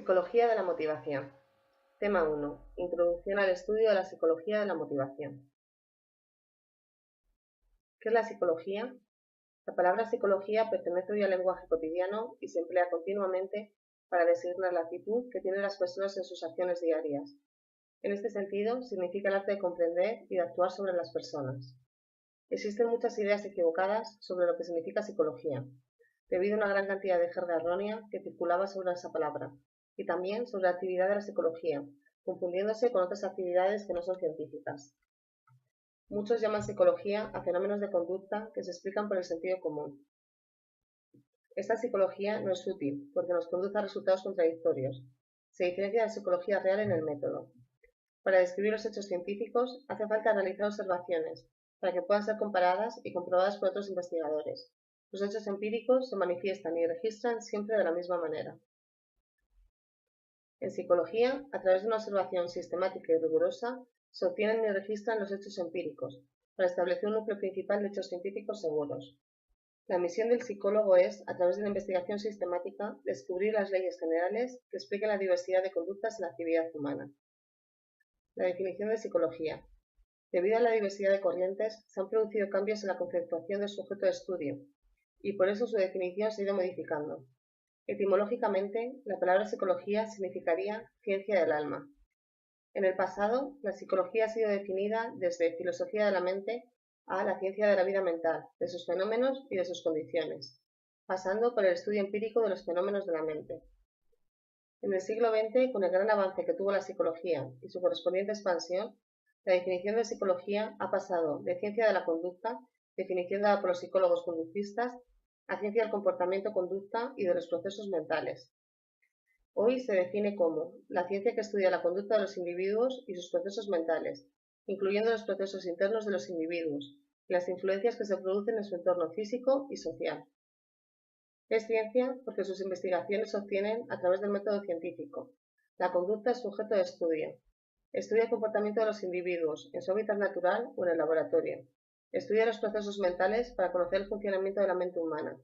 Psicología de la motivación. Tema 1. Introducción al estudio de la psicología de la motivación. ¿Qué es la psicología? La palabra psicología pertenece hoy al lenguaje cotidiano y se emplea continuamente para designar la actitud que tienen las personas en sus acciones diarias. En este sentido, significa el arte de comprender y de actuar sobre las personas. Existen muchas ideas equivocadas sobre lo que significa psicología, debido a una gran cantidad de jerga errónea que circulaba sobre esa palabra, y también sobre la actividad de la psicología, confundiéndose con otras actividades que no son científicas. Muchos llaman psicología a fenómenos de conducta que se explican por el sentido común. Esta psicología no es útil porque nos conduce a resultados contradictorios. Se diferencia de la psicología real en el método. Para describir los hechos científicos hace falta realizar observaciones para que puedan ser comparadas y comprobadas por otros investigadores. Los hechos empíricos se manifiestan y registran siempre de la misma manera. En psicología, a través de una observación sistemática y rigurosa, se obtienen y registran los hechos empíricos, para establecer un núcleo principal de hechos científicos seguros. La misión del psicólogo es, a través de una investigación sistemática, descubrir las leyes generales que expliquen la diversidad de conductas en la actividad humana. La definición de psicología. Debido a la diversidad de corrientes, se han producido cambios en la conceptuación del sujeto de estudio, y por eso su definición se ha ido modificando. Etimológicamente, la palabra psicología significaría ciencia del alma. En el pasado, la psicología ha sido definida desde filosofía de la mente a la ciencia de la vida mental, de sus fenómenos y de sus condiciones, pasando por el estudio empírico de los fenómenos de la mente. En el siglo XX, con el gran avance que tuvo la psicología y su correspondiente expansión, la definición de psicología ha pasado de ciencia de la conducta, definición dada por los psicólogos conductistas, a ciencia del comportamiento-conducta y de los procesos mentales. Hoy se define como la ciencia que estudia la conducta de los individuos y sus procesos mentales, incluyendo los procesos internos de los individuos y las influencias que se producen en su entorno físico y social. Es ciencia porque sus investigaciones se obtienen a través del método científico. La conducta es sujeto de estudio. Estudia el comportamiento de los individuos en su hábitat natural o en el laboratorio. Estudia los procesos mentales para conocer el funcionamiento de la mente humana.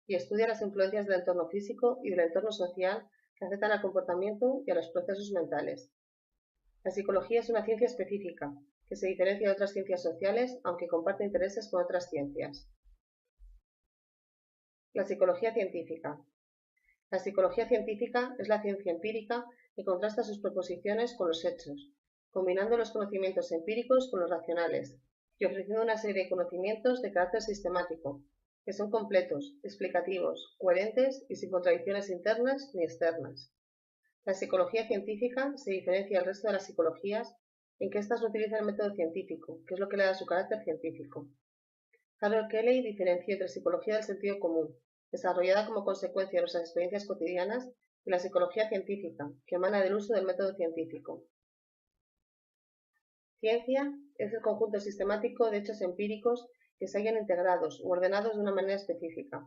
Y estudia las influencias del entorno físico y del entorno social que afectan al comportamiento y a los procesos mentales. La psicología es una ciencia específica, que se diferencia de otras ciencias sociales, aunque comparte intereses con otras ciencias. La psicología científica. La psicología científica es la ciencia empírica que contrasta sus proposiciones con los hechos, combinando los conocimientos empíricos con los racionales y ofreciendo una serie de conocimientos de carácter sistemático, que son completos, explicativos, coherentes y sin contradicciones internas ni externas. La psicología científica se diferencia del resto de las psicologías en que éstas no utilizan el método científico, que es lo que le da su carácter científico. Harold Kelley diferencia entre psicología del sentido común, desarrollada como consecuencia de nuestras experiencias cotidianas, y la psicología científica, que emana del uso del método científico. Ciencia es el conjunto sistemático de hechos empíricos que se hallan integrados u ordenados de una manera específica.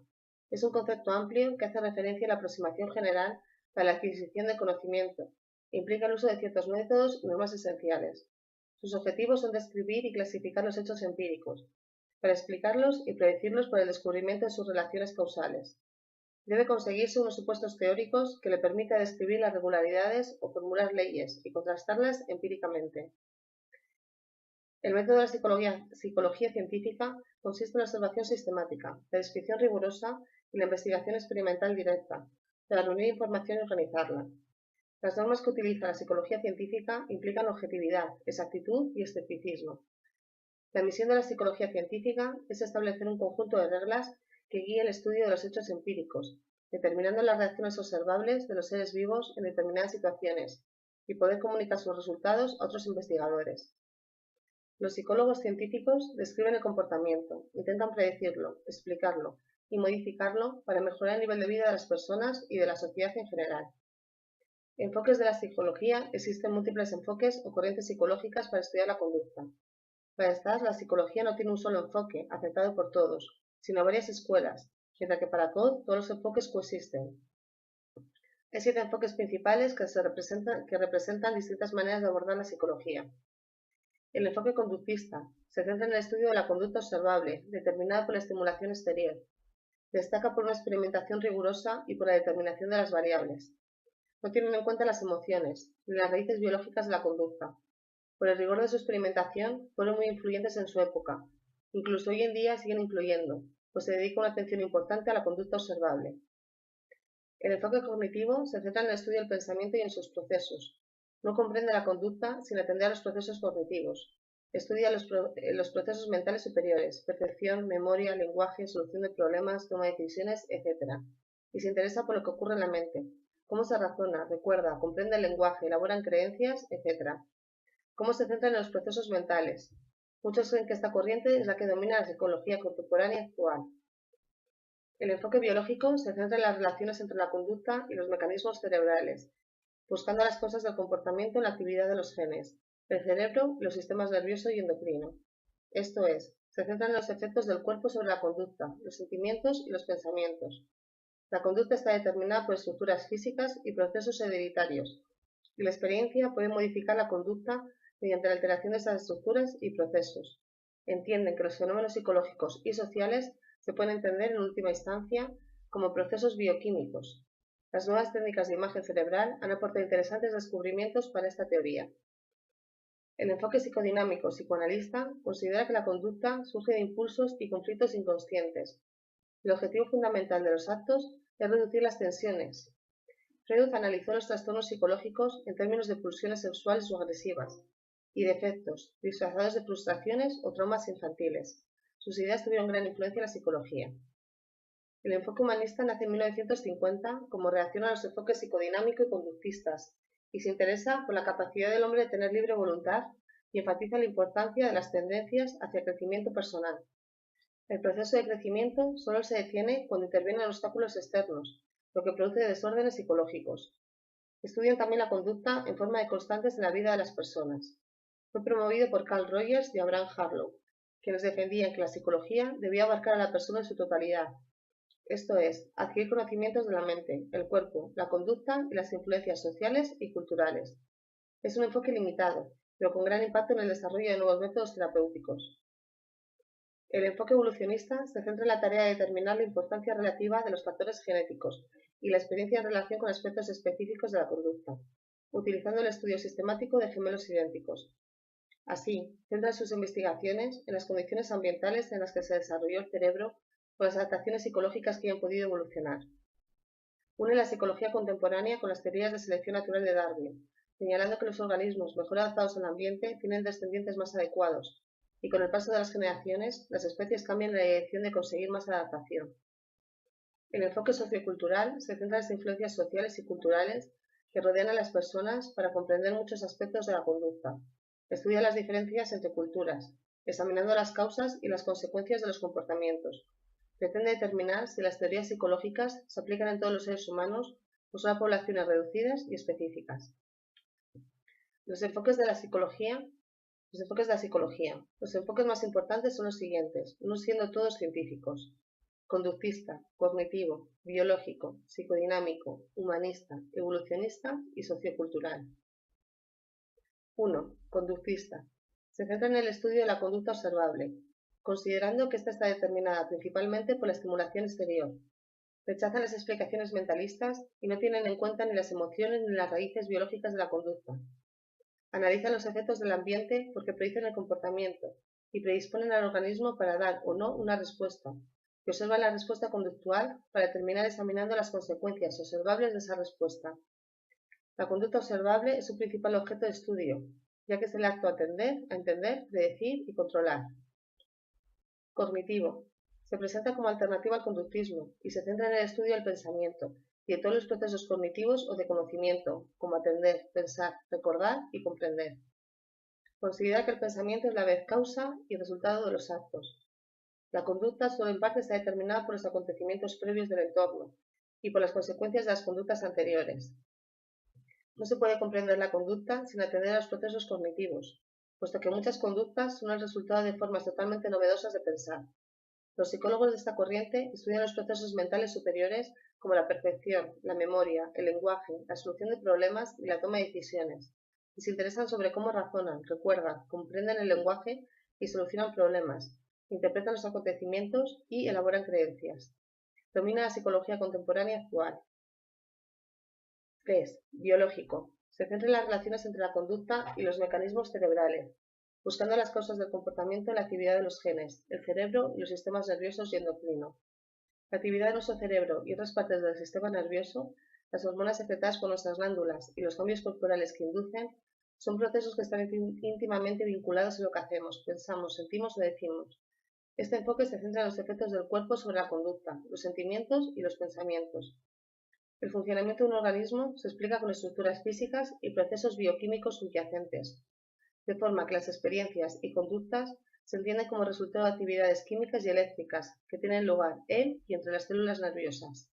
Es un concepto amplio que hace referencia a la aproximación general para la adquisición de conocimiento e implica el uso de ciertos métodos y normas esenciales. Sus objetivos son describir y clasificar los hechos empíricos, para explicarlos y predecirlos por el descubrimiento de sus relaciones causales. Debe conseguirse unos supuestos teóricos que le permita describir las regularidades o formular leyes y contrastarlas empíricamente. El método de la psicología científica consiste en la observación sistemática, la descripción rigurosa y la investigación experimental directa, para reunir información y organizarla. Las normas que utiliza la psicología científica implican objetividad, exactitud y escepticismo. La misión de la psicología científica es establecer un conjunto de reglas que guíe el estudio de los hechos empíricos, determinando las reacciones observables de los seres vivos en determinadas situaciones y poder comunicar sus resultados a otros investigadores. Los psicólogos científicos describen el comportamiento, intentan predecirlo, explicarlo y modificarlo para mejorar el nivel de vida de las personas y de la sociedad en general. Enfoques de la psicología. Existen múltiples enfoques o corrientes psicológicas para estudiar la conducta. Para estas, la psicología no tiene un solo enfoque, aceptado por todos, sino varias escuelas, mientras que para Codd todos los enfoques coexisten. Hay 7 enfoques principales que representan distintas maneras de abordar la psicología. El enfoque conductista se centra en el estudio de la conducta observable, determinada por la estimulación exterior. Destaca por una experimentación rigurosa y por la determinación de las variables. No tienen en cuenta las emociones, ni las raíces biológicas de la conducta. Por el rigor de su experimentación, fueron muy influyentes en su época. Incluso hoy en día siguen influyendo, pues se dedica una atención importante a la conducta observable. El enfoque cognitivo se centra en el estudio del pensamiento y en sus procesos. No comprende la conducta sin atender a los procesos cognitivos. Estudia los procesos mentales superiores, percepción, memoria, lenguaje, solución de problemas, toma de decisiones, etc. Y se interesa por lo que ocurre en la mente, cómo se razona, recuerda, comprende el lenguaje, elaboran creencias, etc. Cómo se centra en los procesos mentales. Muchos creen que esta corriente es la que domina la psicología contemporánea actual. El enfoque biológico se centra en las relaciones entre la conducta y los mecanismos cerebrales, buscando las causas del comportamiento en la actividad de los genes, el cerebro y los sistemas nervioso y endocrino. Esto es, se centra en los efectos del cuerpo sobre la conducta, los sentimientos y los pensamientos. La conducta está determinada por estructuras físicas y procesos hereditarios, y la experiencia puede modificar la conducta mediante la alteración de esas estructuras y procesos. Entienden que los fenómenos psicológicos y sociales se pueden entender en última instancia como procesos bioquímicos. Las nuevas técnicas de imagen cerebral han aportado interesantes descubrimientos para esta teoría. El enfoque psicodinámico psicoanalista considera que la conducta surge de impulsos y conflictos inconscientes. El objetivo fundamental de los actos es reducir las tensiones. Freud analizó los trastornos psicológicos en términos de pulsiones sexuales o agresivas y defectos, disfrazados de frustraciones o traumas infantiles. Sus ideas tuvieron gran influencia en la psicología. El enfoque humanista nace en 1950 como reacción a los enfoques psicodinámico y conductistas, y se interesa por la capacidad del hombre de tener libre voluntad y enfatiza la importancia de las tendencias hacia el crecimiento personal. El proceso de crecimiento solo se detiene cuando intervienen obstáculos externos, lo que produce desórdenes psicológicos. Estudian también la conducta en forma de constantes en la vida de las personas. Fue promovido por Carl Rogers y Abraham Harlow, quienes defendían que la psicología debía abarcar a la persona en su totalidad, esto es, adquirir conocimientos de la mente, el cuerpo, la conducta y las influencias sociales y culturales. Es un enfoque limitado, pero con gran impacto en el desarrollo de nuevos métodos terapéuticos. El enfoque evolucionista se centra en la tarea de determinar la importancia relativa de los factores genéticos y la experiencia en relación con aspectos específicos de la conducta, utilizando el estudio sistemático de gemelos idénticos. Así, centra sus investigaciones en las condiciones ambientales en las que se desarrolló el cerebro con las adaptaciones psicológicas que han podido evolucionar. Une la psicología contemporánea con las teorías de selección natural de Darwin, señalando que los organismos mejor adaptados al ambiente tienen descendientes más adecuados, y con el paso de las generaciones, las especies cambian en la dirección de conseguir más adaptación. El enfoque sociocultural se centra en las influencias sociales y culturales que rodean a las personas para comprender muchos aspectos de la conducta. Estudia las diferencias entre culturas, examinando las causas y las consecuencias de los comportamientos. Pretende determinar si las teorías psicológicas se aplican en todos los seres humanos o son a poblaciones reducidas y específicas. Los enfoques de la psicología. Los enfoques más importantes son los siguientes, no siendo todos científicos: conductista, cognitivo, biológico, psicodinámico, humanista, evolucionista y sociocultural. 1. Conductista. Se centra en el estudio de la conducta observable, considerando que ésta está determinada principalmente por la estimulación exterior. Rechazan las explicaciones mentalistas y no tienen en cuenta ni las emociones ni las raíces biológicas de la conducta. Analizan los efectos del ambiente porque predicen el comportamiento y predisponen al organismo para dar o no una respuesta, y observan la respuesta conductual para terminar examinando las consecuencias observables de esa respuesta. La conducta observable es su principal objeto de estudio, ya que es el acto a entender, predecir y controlar. Cognitivo. Se presenta como alternativa al conductismo y se centra en el estudio del pensamiento y de todos los procesos cognitivos o de conocimiento, como atender, pensar, recordar y comprender. Considera que el pensamiento es la vez causa y resultado de los actos. La conducta solo en parte está determinada por los acontecimientos previos del entorno y por las consecuencias de las conductas anteriores. No se puede comprender la conducta sin atender a los procesos cognitivos, puesto que muchas conductas son el resultado de formas totalmente novedosas de pensar. Los psicólogos de esta corriente estudian los procesos mentales superiores como la percepción, la memoria, el lenguaje, la solución de problemas y la toma de decisiones, y se interesan sobre cómo razonan, recuerdan, comprenden el lenguaje y solucionan problemas, interpretan los acontecimientos y elaboran creencias. Domina la psicología contemporánea actual. 3. Biológico. Se centra en las relaciones entre la conducta y los mecanismos cerebrales, buscando las causas del comportamiento en la actividad de los genes, el cerebro y los sistemas nerviosos y endocrino. La actividad de nuestro cerebro y otras partes del sistema nervioso, las hormonas secretadas por nuestras glándulas y los cambios corporales que inducen, son procesos que están íntimamente vinculados en lo que hacemos, pensamos, sentimos o decimos. Este enfoque se centra en los efectos del cuerpo sobre la conducta, los sentimientos y los pensamientos. El funcionamiento de un organismo se explica con estructuras físicas y procesos bioquímicos subyacentes, de forma que las experiencias y conductas se entienden como resultado de actividades químicas y eléctricas que tienen lugar en y entre las células nerviosas.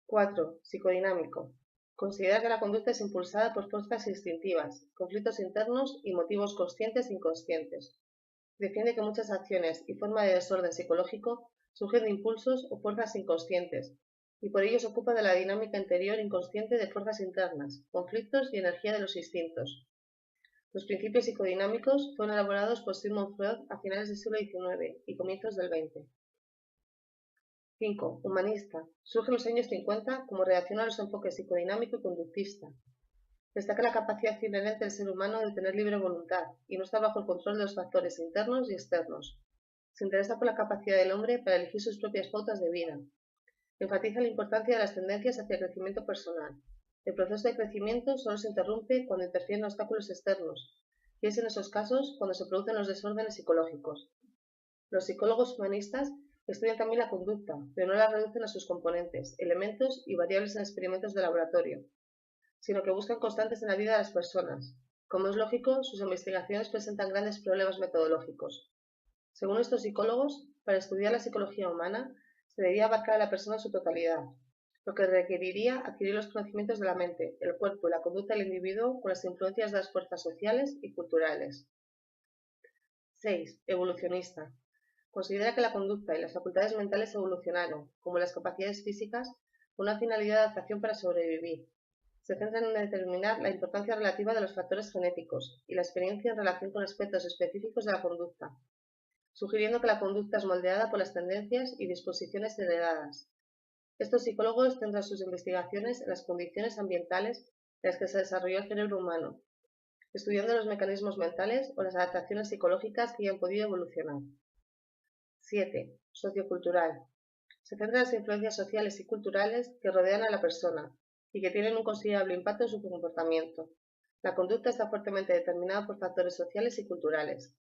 4. Psicodinámico. Considera que la conducta es impulsada por fuerzas instintivas, conflictos internos y motivos conscientes e inconscientes. Defiende que muchas acciones y formas de desorden psicológico surgen de impulsos o fuerzas inconscientes, y por ello se ocupa de la dinámica interior inconsciente de fuerzas internas, conflictos y energía de los instintos. Los principios psicodinámicos fueron elaborados por Sigmund Freud a finales del siglo XIX y comienzos del XX. 5. Humanista. Surge en los años 50 como reacción a los enfoques psicodinámico y conductista. Destaca la capacidad inherente del ser humano de tener libre voluntad y no estar bajo el control de los factores internos y externos. Se interesa por la capacidad del hombre para elegir sus propias pautas de vida. Enfatiza la importancia de las tendencias hacia el crecimiento personal. El proceso de crecimiento solo se interrumpe cuando interfieren obstáculos externos, y es en esos casos cuando se producen los desórdenes psicológicos. Los psicólogos humanistas estudian también la conducta, pero no la reducen a sus componentes, elementos y variables en experimentos de laboratorio, sino que buscan constantes en la vida de las personas. Como es lógico, sus investigaciones presentan grandes problemas metodológicos. Según estos psicólogos, para estudiar la psicología humana, se debería abarcar a la persona en su totalidad, lo que requeriría adquirir los conocimientos de la mente, el cuerpo y la conducta del individuo con las influencias de las fuerzas sociales y culturales. 6. Evolucionista. Considera que la conducta y las facultades mentales evolucionaron, como las capacidades físicas, con una finalidad de adaptación para sobrevivir. Se centran en determinar la importancia relativa de los factores genéticos y la experiencia en relación con aspectos específicos de la conducta, sugiriendo que la conducta es moldeada por las tendencias y disposiciones heredadas. Estos psicólogos centran sus investigaciones en las condiciones ambientales en las que se desarrolló el cerebro humano, estudiando los mecanismos mentales o las adaptaciones psicológicas que hayan podido evolucionar. 7. Sociocultural. Se centra en las influencias sociales y culturales que rodean a la persona y que tienen un considerable impacto en su comportamiento. La conducta está fuertemente determinada por factores sociales y culturales.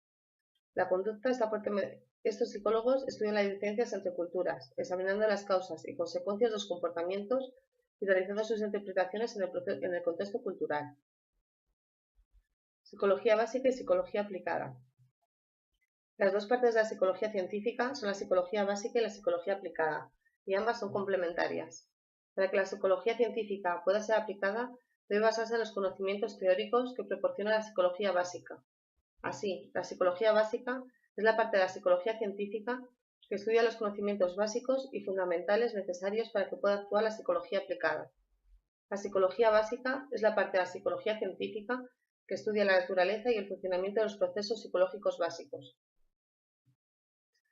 Estos psicólogos estudian las diferencias entre culturas, examinando las causas y consecuencias de los comportamientos y realizando sus interpretaciones en el contexto cultural. Psicología básica y psicología aplicada. Las dos partes de la psicología científica son la psicología básica y la psicología aplicada, y ambas son complementarias. Para que la psicología científica pueda ser aplicada, debe basarse en los conocimientos teóricos que proporciona la psicología básica. Así, la psicología básica es la parte de la psicología científica que estudia los conocimientos básicos y fundamentales necesarios para que pueda actuar la psicología aplicada. La psicología básica es la parte de la psicología científica que estudia la naturaleza y el funcionamiento de los procesos psicológicos básicos.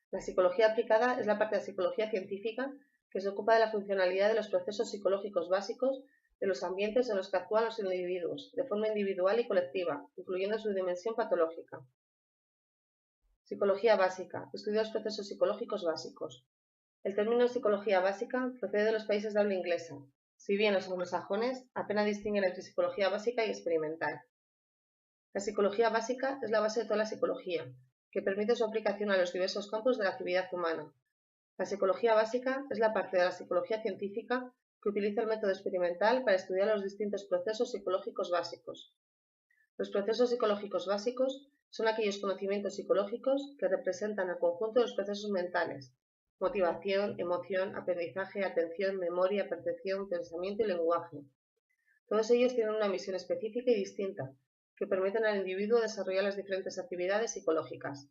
La psicología aplicada es la parte de la psicología científica que se ocupa de la funcionalidad de los procesos psicológicos básicos de los ambientes en los que actúan los individuos, de forma individual y colectiva, incluyendo su dimensión patológica. Psicología básica. Estudia los procesos psicológicos básicos. El término psicología básica procede de los países de habla inglesa, si bien los anglosajones apenas distinguen entre psicología básica y experimental. La psicología básica es la base de toda la psicología, que permite su aplicación a los diversos campos de la actividad humana. La psicología básica es la parte de la psicología científica que utiliza el método experimental para estudiar los distintos procesos psicológicos básicos. Los procesos psicológicos básicos son aquellos conocimientos psicológicos que representan el conjunto de los procesos mentales: motivación, emoción, aprendizaje, atención, memoria, percepción, pensamiento y lenguaje. Todos ellos tienen una misión específica y distinta, que permiten al individuo desarrollar las diferentes actividades psicológicas.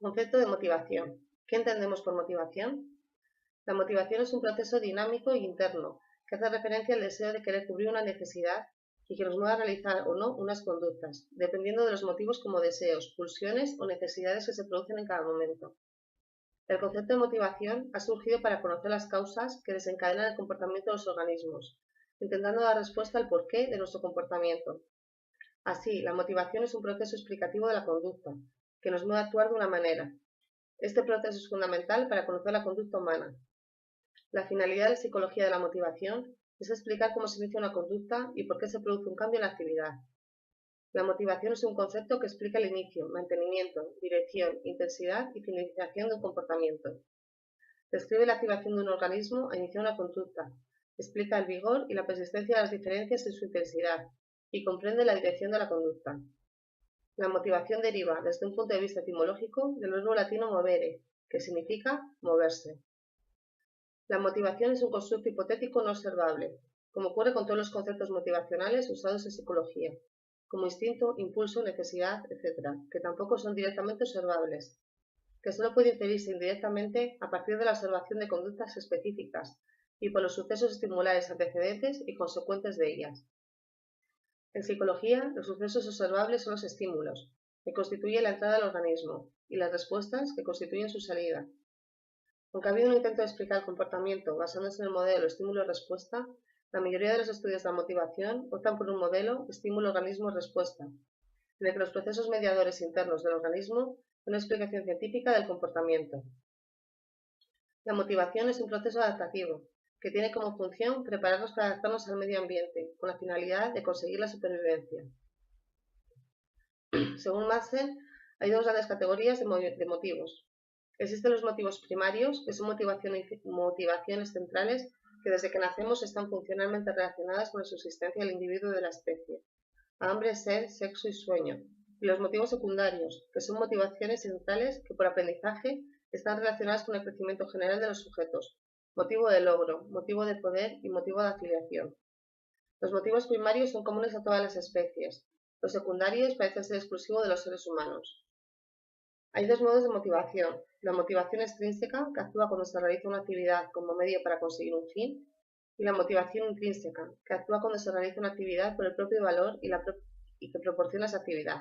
Concepto de motivación. ¿Qué entendemos por motivación? La motivación es un proceso dinámico e interno que hace referencia al deseo de querer cubrir una necesidad y que nos mueva a realizar o no unas conductas, dependiendo de los motivos como deseos, pulsiones o necesidades que se producen en cada momento. El concepto de motivación ha surgido para conocer las causas que desencadenan el comportamiento de los organismos, intentando dar respuesta al porqué de nuestro comportamiento. Así, la motivación es un proceso explicativo de la conducta, que nos mueve a actuar de una manera. Este proceso es fundamental para conocer la conducta humana. La finalidad de la psicología de la motivación es explicar cómo se inicia una conducta y por qué se produce un cambio en la actividad. La motivación es un concepto que explica el inicio, mantenimiento, dirección, intensidad y finalización de un comportamiento. Describe la activación de un organismo a iniciar una conducta, explica el vigor y la persistencia de las diferencias en su intensidad y comprende la dirección de la conducta. La motivación deriva, desde un punto de vista etimológico, del verbo latino movere, que significa moverse. La motivación es un constructo hipotético no observable, como ocurre con todos los conceptos motivacionales usados en psicología, como instinto, impulso, necesidad, etc., que tampoco son directamente observables, que solo puede inferirse indirectamente a partir de la observación de conductas específicas y por los sucesos estimulares antecedentes y consecuentes de ellas. En psicología, los sucesos observables son los estímulos, que constituyen la entrada al organismo, y las respuestas, que constituyen su salida. Aunque ha habido un intento de explicar el comportamiento basándose en el modelo estímulo-respuesta, la mayoría de los estudios de la motivación optan por un modelo estímulo-organismo-respuesta, en el que los procesos mediadores internos del organismo son una explicación científica del comportamiento. La motivación es un proceso adaptativo, que tiene como función prepararnos para adaptarnos al medio ambiente, con la finalidad de conseguir la supervivencia. Según Madsen, hay dos grandes categorías de motivos. Existen los motivos primarios, que son motivaciones centrales que desde que nacemos están funcionalmente relacionadas con la subsistencia del individuo de la especie: hambre, sed, sexo y sueño. Y los motivos secundarios, que son motivaciones centrales que por aprendizaje están relacionadas con el crecimiento general de los sujetos: motivo de logro, motivo de poder y motivo de afiliación. Los motivos primarios son comunes a todas las especies. Los secundarios parecen ser exclusivos de los seres humanos. Hay dos modos de motivación: la motivación extrínseca, que actúa cuando se realiza una actividad como medio para conseguir un fin, y la motivación intrínseca, que actúa cuando se realiza una actividad por el propio valor y que proporciona esa actividad.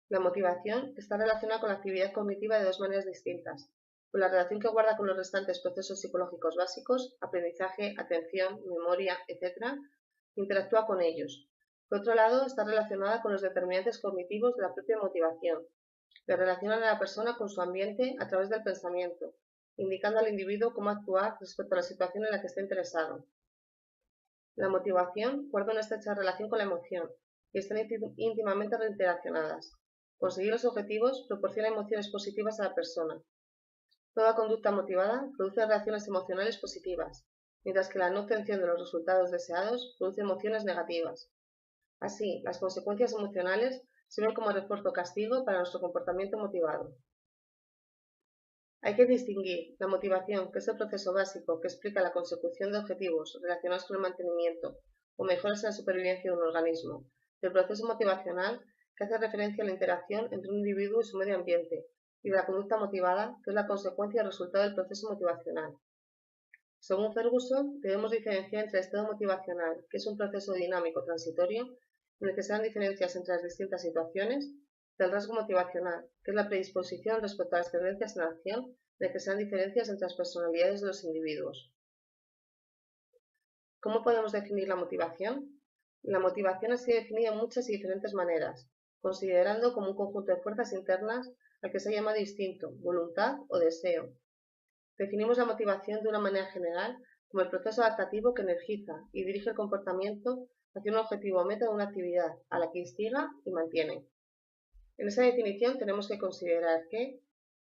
La motivación está relacionada con la actividad cognitiva de dos maneras distintas: por la relación que guarda con los restantes procesos psicológicos básicos, aprendizaje, atención, memoria, etc., interactúa con ellos. Por otro lado, está relacionada con los determinantes cognitivos de la propia motivación, que relacionan a la persona con su ambiente a través del pensamiento, indicando al individuo cómo actuar respecto a la situación en la que está interesado. La motivación guarda una estrecha relación con la emoción y están íntimamente interrelacionadas. Conseguir los objetivos proporciona emociones positivas a la persona. Toda conducta motivada produce reacciones emocionales positivas, mientras que la no obtención de los resultados deseados produce emociones negativas. Así, las consecuencias emocionales sirven como refuerzo o castigo para nuestro comportamiento motivado. Hay que distinguir la motivación, que es el proceso básico que explica la consecución de objetivos relacionados con el mantenimiento o mejoras en la supervivencia de un organismo, del proceso motivacional, que hace referencia a la interacción entre un individuo y su medio ambiente, y de la conducta motivada, que es la consecuencia o resultado del proceso motivacional. Según Ferguson, debemos diferenciar entre el estado motivacional, que es un proceso dinámico transitorio, en el que se dan diferencias entre las distintas situaciones, del rasgo motivacional, que es la predisposición respecto a las tendencias en la acción, en el que se dan diferencias entre las personalidades de los individuos. ¿Cómo podemos definir la motivación? La motivación ha sido definida de muchas y diferentes maneras, considerando como un conjunto de fuerzas internas al que se ha llamado instinto, voluntad o deseo. Definimos la motivación de una manera general como el proceso adaptativo que energiza y dirige el comportamiento hacia un objetivo o meta de una actividad, a la que instiga y mantiene. En esa definición tenemos que considerar que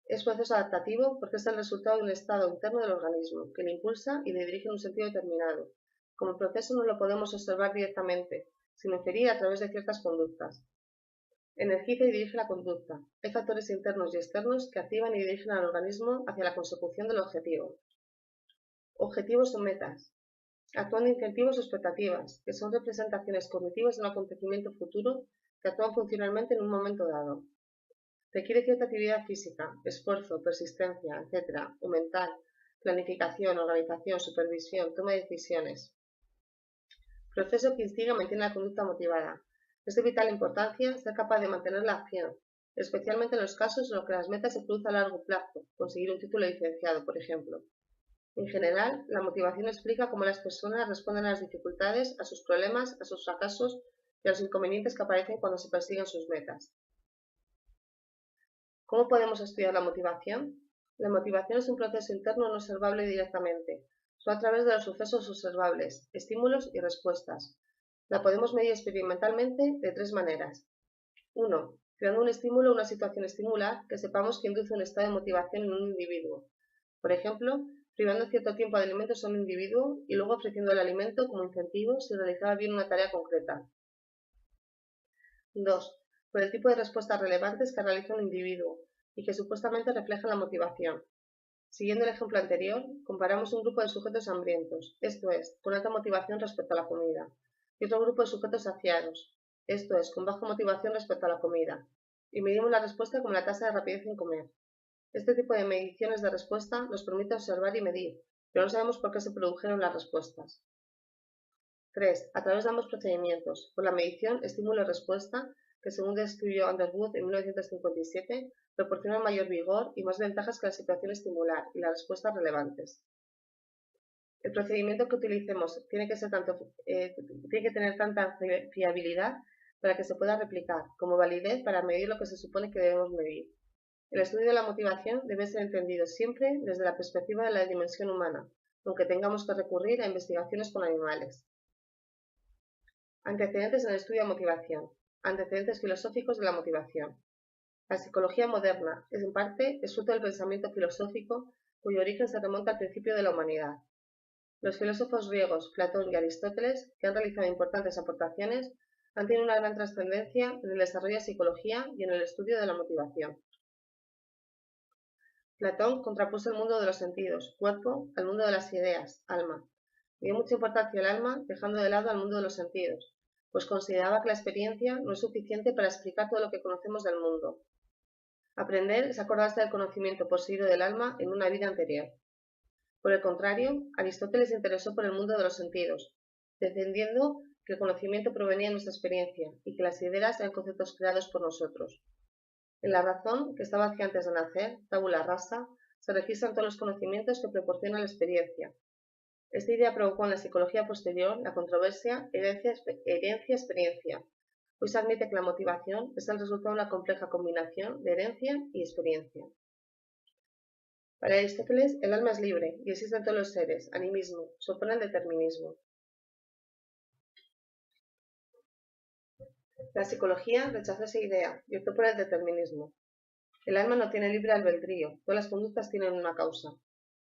es proceso adaptativo porque es el resultado de un estado interno del organismo, que le impulsa y le dirige en un sentido determinado. Como el proceso no lo podemos observar directamente, sino inferir a través de ciertas conductas. Energiza y dirige la conducta. Hay factores internos y externos que activan y dirigen al organismo hacia la consecución del objetivo. Objetivos o metas. Actúan de incentivos o expectativas, que son representaciones cognitivas de un acontecimiento futuro que actúan funcionalmente en un momento dado. Requiere cierta actividad física, esfuerzo, persistencia, etc., o mental, planificación, organización, supervisión, toma de decisiones. Proceso que instiga y mantiene la conducta motivada. Es de vital importancia ser capaz de mantener la acción, especialmente en los casos en los que las metas se producen a largo plazo, conseguir un título licenciado, por ejemplo. En general, la motivación explica cómo las personas responden a las dificultades, a sus problemas, a sus fracasos y a los inconvenientes que aparecen cuando se persiguen sus metas. ¿Cómo podemos estudiar la motivación? La motivación es un proceso interno no observable directamente, solo a través de los sucesos observables, estímulos y respuestas. La podemos medir experimentalmente de tres maneras. 1. Creando un estímulo o una situación estimular que sepamos que induce un estado de motivación en un individuo. Por ejemplo, privando cierto tiempo de alimentos a un individuo y luego ofreciendo el alimento como incentivo si realizaba bien una tarea concreta. 2. Por el tipo de respuestas relevantes que realiza un individuo y que supuestamente reflejan la motivación. Siguiendo el ejemplo anterior, comparamos un grupo de sujetos hambrientos, esto es, con alta motivación respecto a la comida, y otro grupo de sujetos saciados, esto es, con baja motivación respecto a la comida, y medimos la respuesta como la tasa de rapidez en comer. Este tipo de mediciones de respuesta nos permite observar y medir, pero no sabemos por qué se produjeron las respuestas. 3. A través de ambos procedimientos, por la medición estímulo-respuesta, que según describió Underwood en 1957, proporciona mayor vigor y más ventajas que la situación estimular y las respuestas relevantes. El procedimiento que utilicemos tiene que tener tanta fiabilidad para que se pueda replicar, como validez para medir lo que se supone que debemos medir. El estudio de la motivación debe ser entendido siempre desde la perspectiva de la dimensión humana, aunque tengamos que recurrir a investigaciones con animales. Antecedentes en el estudio de motivación. Antecedentes filosóficos de la motivación. La psicología moderna, en parte, es fruto del pensamiento filosófico cuyo origen se remonta al principio de la humanidad. Los filósofos griegos Platón y Aristóteles, que han realizado importantes aportaciones, han tenido una gran trascendencia en el desarrollo de la psicología y en el estudio de la motivación. Platón contrapuso el mundo de los sentidos, cuerpo, al mundo de las ideas, alma. Dio mucha importancia al alma, dejando de lado al mundo de los sentidos, pues consideraba que la experiencia no es suficiente para explicar todo lo que conocemos del mundo. Aprender es acordarse del conocimiento poseído del alma en una vida anterior. Por el contrario, Aristóteles se interesó por el mundo de los sentidos, defendiendo que el conocimiento provenía de nuestra experiencia y que las ideas eran conceptos creados por nosotros. En la razón, que estaba hacia antes de nacer, tabula rasa, se registran todos los conocimientos que proporciona la experiencia. Esta idea provocó en la psicología posterior la controversia herencia-experiencia. Hoy se admite que la motivación es el resultado de una compleja combinación de herencia y experiencia. Para Aristóteles, el alma es libre y existe en todos los seres, animismo, se opone al determinismo. La psicología rechazó esa idea y optó por el determinismo. El alma no tiene libre albedrío, todas las conductas tienen una causa.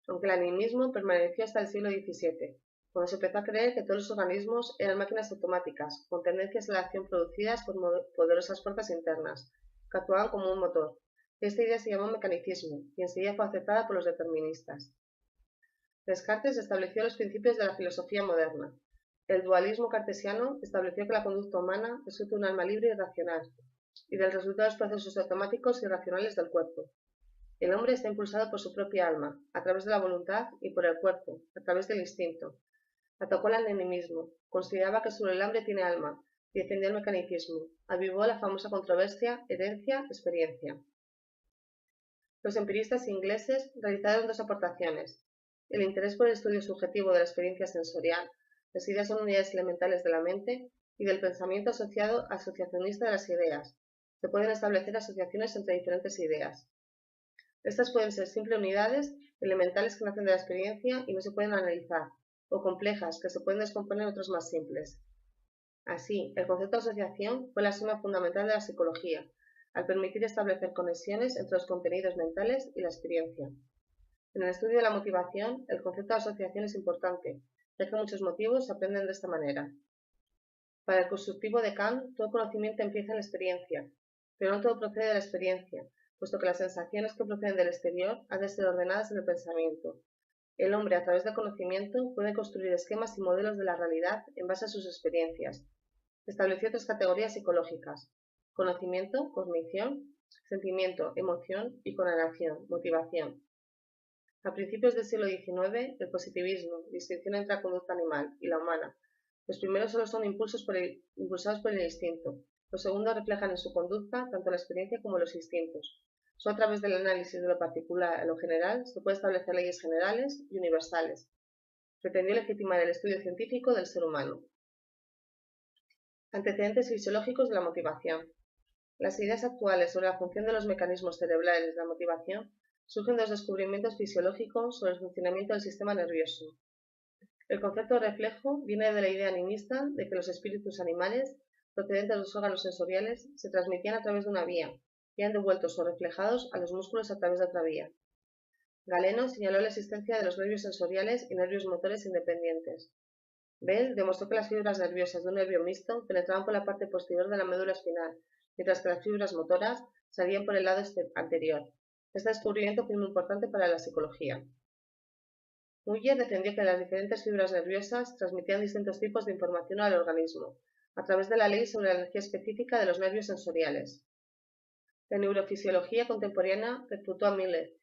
Aunque el animismo permaneció hasta el siglo XVII, cuando se empezó a creer que todos los organismos eran máquinas automáticas, con tendencias a la acción producidas por poderosas fuerzas internas, que actuaban como un motor. Esta idea se llamó mecanicismo y enseguida fue aceptada por los deterministas. Descartes estableció los principios de la filosofía moderna. El dualismo cartesiano estableció que la conducta humana es fruto de un alma libre y racional, y del resultado de los procesos automáticos y racionales del cuerpo. El hombre está impulsado por su propia alma, a través de la voluntad, y por el cuerpo, a través del instinto. Atacó al animismo, consideraba que solo el hombre tiene alma, y defendió el mecanicismo. Avivó la famosa controversia herencia-experiencia. Los empiristas ingleses realizaron dos aportaciones: el interés por el estudio subjetivo de la experiencia sensorial, las ideas son unidades elementales de la mente, y del pensamiento asociacionista de las ideas. Se pueden establecer asociaciones entre diferentes ideas. Estas pueden ser simples unidades elementales que nacen de la experiencia y no se pueden analizar, o complejas que se pueden descomponer en otras más simples. Así, el concepto de asociación fue la suma fundamental de la psicología, al permitir establecer conexiones entre los contenidos mentales y la experiencia. En el estudio de la motivación, el concepto de asociación es importante, ya que muchos motivos se aprenden de esta manera. Para el constructivo de Kant, todo conocimiento empieza en la experiencia, pero no todo procede de la experiencia, puesto que las sensaciones que proceden del exterior han de ser ordenadas en el pensamiento. El hombre, a través del conocimiento, puede construir esquemas y modelos de la realidad en base a sus experiencias. Estableció tres categorías psicológicas: conocimiento, cognición; sentimiento, emoción; y conalación, motivación. A principios del siglo XIX, el positivismo, distinción entre la conducta animal y la humana. Los primeros solo son impulsados por el instinto, Los segundos reflejan en su conducta tanto la experiencia como los instintos. Solo a través del análisis de lo particular a lo general se puede establecer leyes generales y universales. Pretendió legitimar el estudio científico del ser humano. Antecedentes fisiológicos de la motivación. Las ideas actuales sobre la función de los mecanismos cerebrales de la motivación surgen de los descubrimientos fisiológicos sobre el funcionamiento del sistema nervioso. El concepto de reflejo viene de la idea animista de que los espíritus animales, procedentes de los órganos sensoriales, se transmitían a través de una vía y eran devueltos o reflejados a los músculos a través de otra vía. Galeno señaló la existencia de los nervios sensoriales y nervios motores independientes. Bell demostró que las fibras nerviosas de un nervio mixto penetraban por la parte posterior de la médula espinal, mientras que las fibras motoras salían por el lado anterior. Este descubrimiento fue muy importante para la psicología. Muller defendió que las diferentes fibras nerviosas transmitían distintos tipos de información al organismo, a través de la ley sobre la energía específica de los nervios sensoriales. La neurofisiología contemporánea refutó a Miller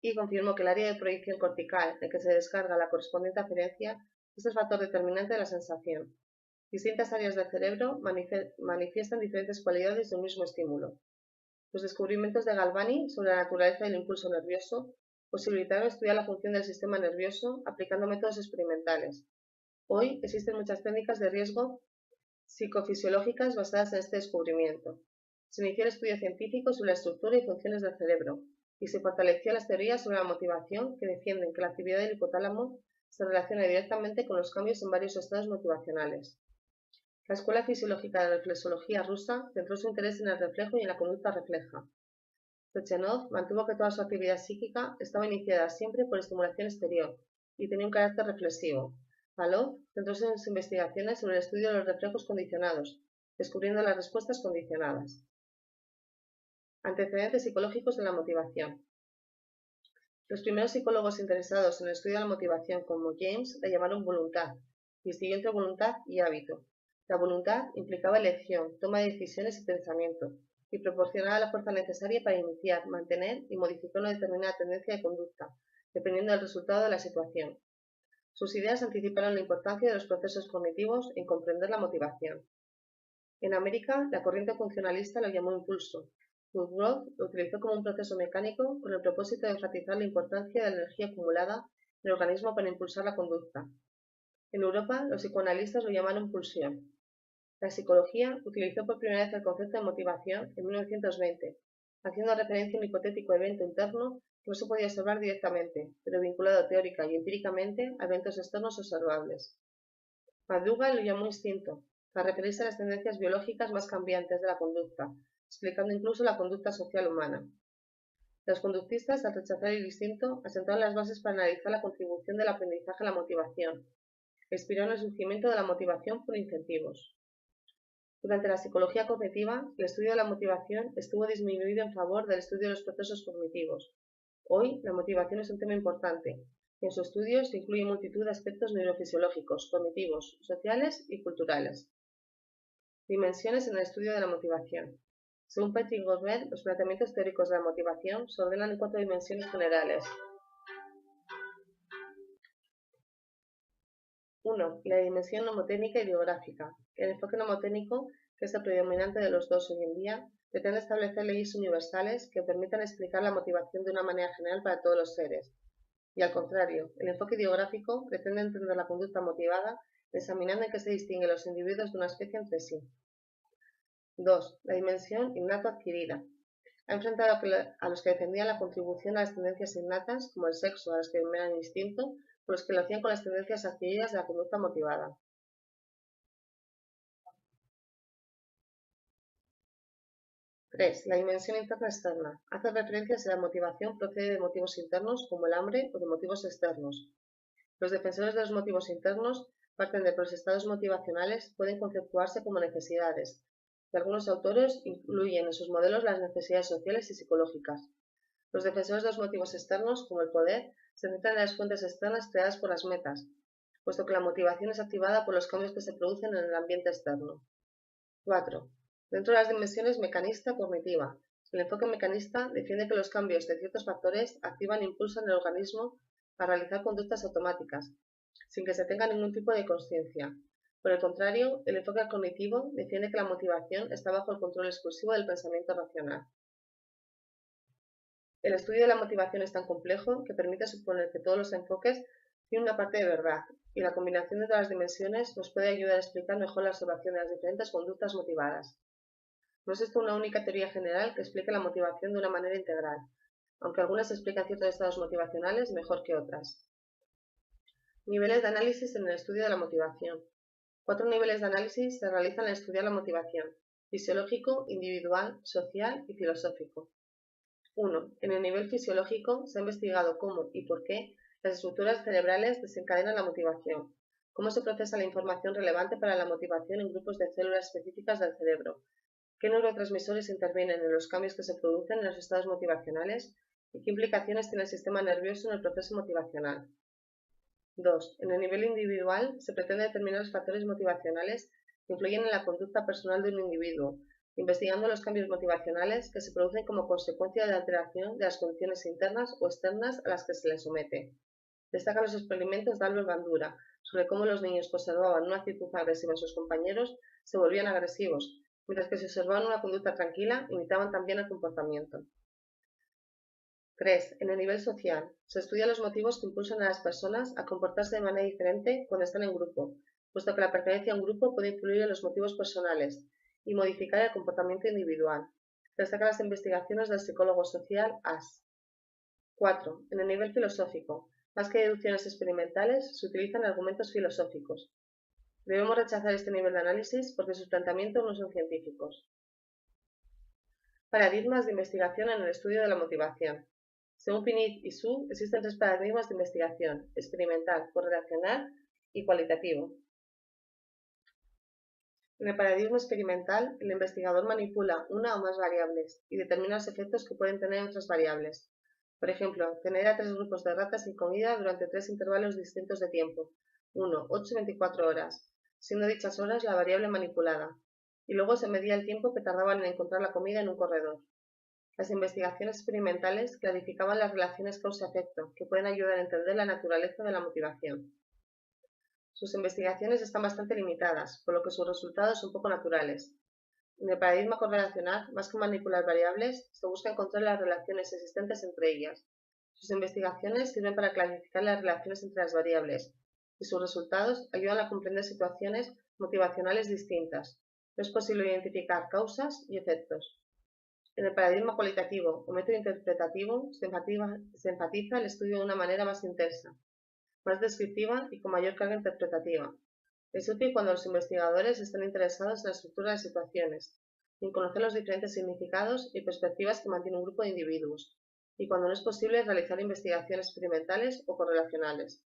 y confirmó que el área de proyección cortical en que se descarga la correspondiente aferencia es el factor determinante de la sensación. Distintas áreas del cerebro manifiestan diferentes cualidades de un mismo estímulo. Los descubrimientos de Galvani sobre la naturaleza del impulso nervioso posibilitaron estudiar la función del sistema nervioso aplicando métodos experimentales. Hoy existen muchas técnicas de riesgo psicofisiológicas basadas en este descubrimiento. Se inició el estudio científico sobre la estructura y funciones del cerebro y se fortaleció las teorías sobre la motivación que defienden que la actividad del hipotálamo se relaciona directamente con los cambios en varios estados motivacionales. La escuela fisiológica de reflexología rusa centró su interés en el reflejo y en la conducta refleja. Sechenov mantuvo que toda su actividad psíquica estaba iniciada siempre por estimulación exterior y tenía un carácter reflexivo. Pavlov centró sus investigaciones sobre el estudio de los reflejos condicionados, descubriendo las respuestas condicionadas. Antecedentes psicológicos de la motivación. Los primeros psicólogos interesados en el estudio de la motivación, como James, la llamaron voluntad, distinguió entre voluntad y hábito. La voluntad implicaba elección, toma de decisiones y pensamiento, y proporcionaba la fuerza necesaria para iniciar, mantener y modificar una determinada tendencia de conducta, dependiendo del resultado de la situación. Sus ideas anticiparon la importancia de los procesos cognitivos en comprender la motivación. En América, la corriente funcionalista lo llamó impulso. Woodruff lo utilizó como un proceso mecánico con el propósito de enfatizar la importancia de la energía acumulada en el organismo para impulsar la conducta. En Europa, los psicoanalistas lo llamaron pulsión. La psicología utilizó por primera vez el concepto de motivación en 1920, haciendo referencia a un hipotético evento interno que no se podía observar directamente, pero vinculado teórica y empíricamente a eventos externos observables. McDougall lo llamó instinto, para referirse a las tendencias biológicas más cambiantes de la conducta, explicando incluso la conducta social humana. Los conductistas, al rechazar el instinto, asentaron las bases para analizar la contribución del aprendizaje a la motivación, que inspiró en el surgimiento de la motivación por incentivos. Durante la psicología cognitiva, el estudio de la motivación estuvo disminuido en favor del estudio de los procesos cognitivos. Hoy, la motivación es un tema importante, y en su estudio se incluye multitud de aspectos neurofisiológicos, cognitivos, sociales y culturales. Dimensiones en el estudio de la motivación. Según Patrick Gorbet, los planteamientos teóricos de la motivación se ordenan en 4 dimensiones generales. 1. La dimensión nomotécnica y biográfica. El enfoque nomotécnico, que es el predominante de los dos hoy en día, pretende establecer leyes universales que permitan explicar la motivación de una manera general para todos los seres. Y al contrario, el enfoque ideográfico pretende entender la conducta motivada examinando en qué se distinguen los individuos de una especie entre sí. 2. La dimensión innato-adquirida. Ha enfrentado a los que defendían la contribución a las tendencias innatas, como el sexo, a los que denominan instinto, por los que lo hacían con las tendencias adquiridas de la conducta motivada. 3. La dimensión interna-externa. Hace referencia a si la motivación procede de motivos internos, como el hambre, o de motivos externos. Los defensores de los motivos internos parten de que los estados motivacionales pueden conceptuarse como necesidades, y algunos autores incluyen en sus modelos las necesidades sociales y psicológicas. Los defensores de los motivos externos, como el poder, se centran en las fuentes externas creadas por las metas, puesto que la motivación es activada por los cambios que se producen en el ambiente externo. 4. Dentro de las dimensiones mecanista-cognitiva, el enfoque mecanista defiende que los cambios de ciertos factores activan e impulsan el organismo a realizar conductas automáticas, sin que se tenga ningún tipo de consciencia. Por el contrario, el enfoque cognitivo defiende que la motivación está bajo el control exclusivo del pensamiento racional. El estudio de la motivación es tan complejo que permite suponer que todos los enfoques tienen una parte de verdad, y la combinación de todas las dimensiones nos puede ayudar a explicar mejor la observación de las diferentes conductas motivadas. No existe una única teoría general que explique la motivación de una manera integral, aunque algunas explican ciertos estados motivacionales mejor que otras. Niveles de análisis en el estudio de la motivación. 4 niveles de análisis se realizan al estudiar la motivación: fisiológico, individual, social y filosófico. 1. En el nivel fisiológico se ha investigado cómo y por qué las estructuras cerebrales desencadenan la motivación, cómo se procesa la información relevante para la motivación en grupos de células específicas del cerebro, qué neurotransmisores intervienen en los cambios que se producen en los estados motivacionales y qué implicaciones tiene el sistema nervioso en el proceso motivacional. 2. En el nivel individual se pretende determinar los factores motivacionales que influyen en la conducta personal de un individuo, investigando los cambios motivacionales que se producen como consecuencia de la alteración de las condiciones internas o externas a las que se les somete. Destacan los experimentos de Albert Bandura sobre cómo los niños que observaban una actitud agresiva en sus compañeros se volvían agresivos, mientras que si observaban una conducta tranquila imitaban también el comportamiento. 3. En el nivel social, se estudian los motivos que impulsan a las personas a comportarse de manera diferente cuando están en grupo, puesto que la pertenencia a un grupo puede influir en los motivos personales y modificar el comportamiento individual. Destacan las investigaciones del psicólogo social Ash. 4. En el nivel filosófico, más que deducciones experimentales, se utilizan argumentos filosóficos. Debemos rechazar este nivel de análisis porque sus planteamientos no son científicos. Paradigmas de investigación en el estudio de la motivación. Según Pinit y Su, existen 3 paradigmas de investigación: experimental, correlacional y cualitativo. En el paradigma experimental, el investigador manipula una o más variables y determina los efectos que pueden tener otras variables. Por ejemplo, tener a 3 grupos de ratas sin comida durante 3 intervalos distintos de tiempo, 1, 8 y 24 horas, siendo dichas horas la variable manipulada, y luego se medía el tiempo que tardaban en encontrar la comida en un corredor. Las investigaciones experimentales clarificaban las relaciones causa-efecto, que pueden ayudar a entender la naturaleza de la motivación. Sus investigaciones están bastante limitadas, por lo que sus resultados son poco naturales. En el paradigma correlacional, más que manipular variables, se busca encontrar las relaciones existentes entre ellas. Sus investigaciones sirven para clarificar las relaciones entre las variables, y sus resultados ayudan a comprender situaciones motivacionales distintas. No es posible identificar causas y efectos. En el paradigma cualitativo o método interpretativo se enfatiza el estudio de una manera más intensa, más descriptiva y con mayor carga interpretativa. Es útil cuando los investigadores están interesados en la estructura de situaciones, en conocer los diferentes significados y perspectivas que mantiene un grupo de individuos, y cuando no es posible realizar investigaciones experimentales o correlacionales.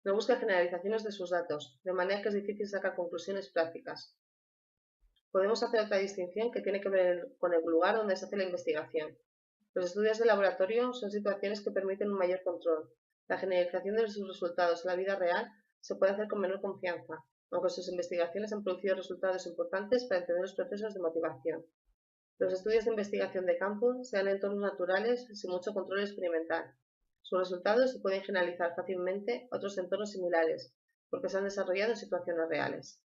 No busca generalizaciones de sus datos, de manera que es difícil sacar conclusiones prácticas. Podemos hacer otra distinción que tiene que ver con el lugar donde se hace la investigación. Los estudios de laboratorio son situaciones que permiten un mayor control. La generalización de sus resultados en la vida real se puede hacer con menor confianza, aunque sus investigaciones han producido resultados importantes para entender los procesos de motivación. Los estudios de investigación de campo se dan en entornos naturales sin mucho control experimental. Sus resultados se pueden generalizar fácilmente a otros entornos similares, porque se han desarrollado en situaciones reales.